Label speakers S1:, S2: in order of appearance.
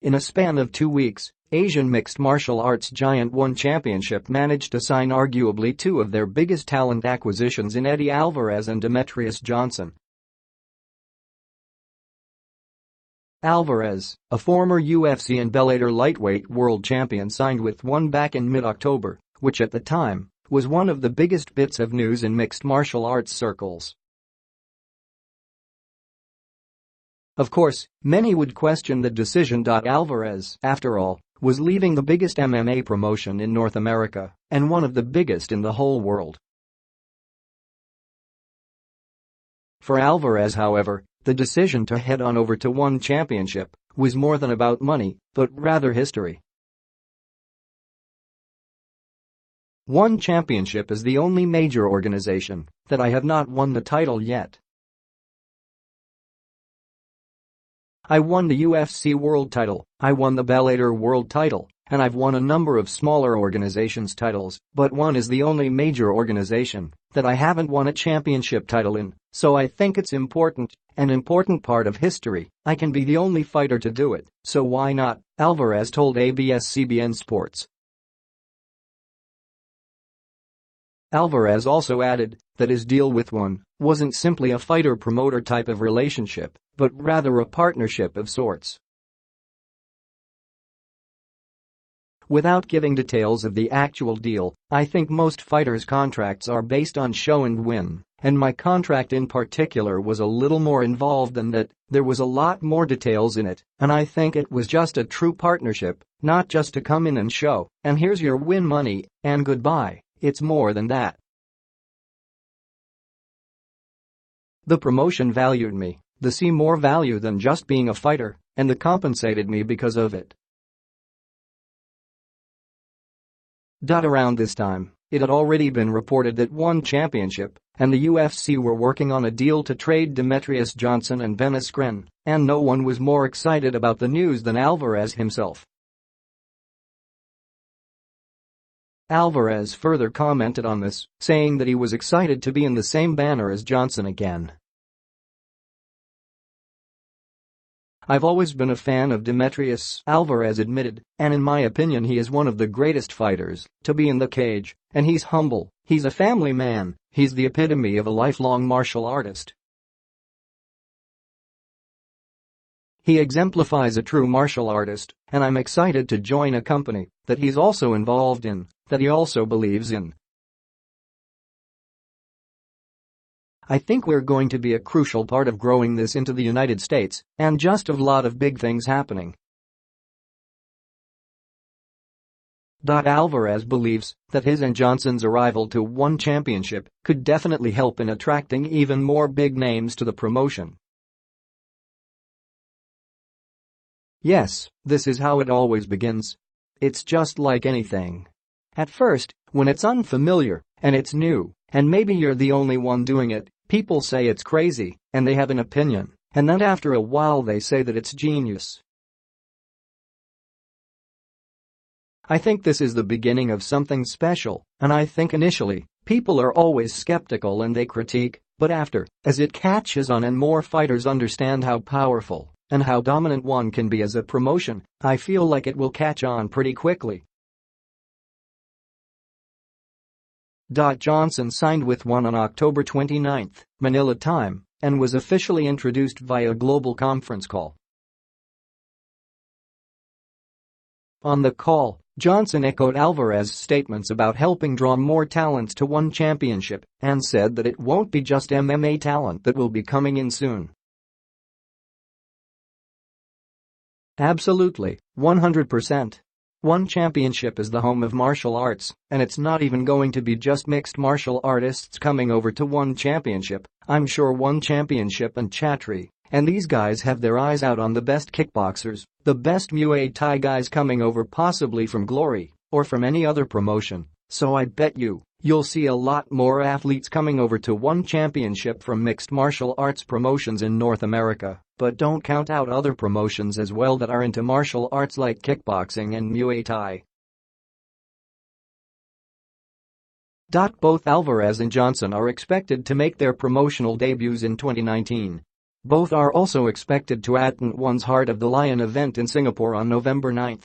S1: In a span of 2 weeks, Asian mixed martial arts giant One Championship managed to sign arguably two of their biggest talent acquisitions in Eddie Alvarez and Demetrious Johnson. Alvarez, a former UFC and Bellator lightweight world champion, signed with One back in mid-October, which at the time was one of the biggest bits of news in mixed martial arts circles. Of course, many would question the decision. Alvarez, after all, was leaving the biggest MMA promotion in North America and one of the biggest in the whole world. For Alvarez, however, the decision to head on over to One Championship was more than about money, but rather history. One Championship is the only major organization that I have not won the title yet. I won the UFC World Title, I won the Bellator World Title, and I've won a number of smaller organizations' titles, but One is the only major organization that I haven't won a championship title in, so I think it's important, an important part of history. I can be the only fighter to do it, so why not, Alvarez told ABS-CBN Sports. Alvarez also added that his deal with One wasn't simply a fighter-promoter type of relationship, but rather a partnership of sorts. Without giving details of the actual deal, I think most fighters' contracts are based on show and win, and my contract in particular was a little more involved than that. There was a lot more details in it, and I think it was just a true partnership, not just to come in and show, and here's your win money, and goodbye. It's more than that. The promotion valued me, they see more value than just being a fighter, and they compensated me because of it. Around this time, it had already been reported that One Championship and the UFC were working on a deal to trade Demetrious Johnson and Ben Askren, and no one was more excited about the news than Alvarez himself. Alvarez further commented on this, saying that he was excited to be in the same banner as Johnson again. I've always been a fan of Demetrious, Alvarez admitted, and in my opinion he is one of the greatest fighters to be in the cage, and he's humble, he's a family man, he's the epitome of a lifelong martial artist. He exemplifies a true martial artist, and I'm excited to join a company that he's also involved in, that he also believes in. I think we're going to be a crucial part of growing this into the United States, and just a lot of big things happening. Alvarez believes that his and Johnson's arrival to One Championship could definitely help in attracting even more big names to the promotion. Yes, this is how it always begins. It's just like anything. At first, when it's unfamiliar, and it's new, and maybe you're the only one doing it, people say it's crazy, and they have an opinion, and then after a while they say that it's genius. I think this is the beginning of something special, and I think initially, people are always skeptical and they critique, but after, as it catches on and more fighters understand how powerful and how dominant One can be as a promotion, I feel like it will catch on pretty quickly. Johnson signed with One on October 29, Manila time, and was officially introduced via global conference call. On the call, Johnson echoed Alvarez's statements about helping draw more talents to One Championship and said that it won't be just MMA talent that will be coming in soon. Absolutely, 100%. One Championship is the home of martial arts, and it's not even going to be just mixed martial artists coming over to One Championship. I'm sure One Championship and Chatri and these guys have their eyes out on the best kickboxers, the best Muay Thai guys coming over, possibly from Glory or from any other promotion, so I bet you'll see a lot more athletes coming over to One Championship from mixed martial arts promotions in North America, but don't count out other promotions as well that are into martial arts like kickboxing and Muay Thai. Both Alvarez and Johnson are expected to make their promotional debuts in 2019. Both are also expected to attend One's Heart of the Lion event in Singapore on November 9.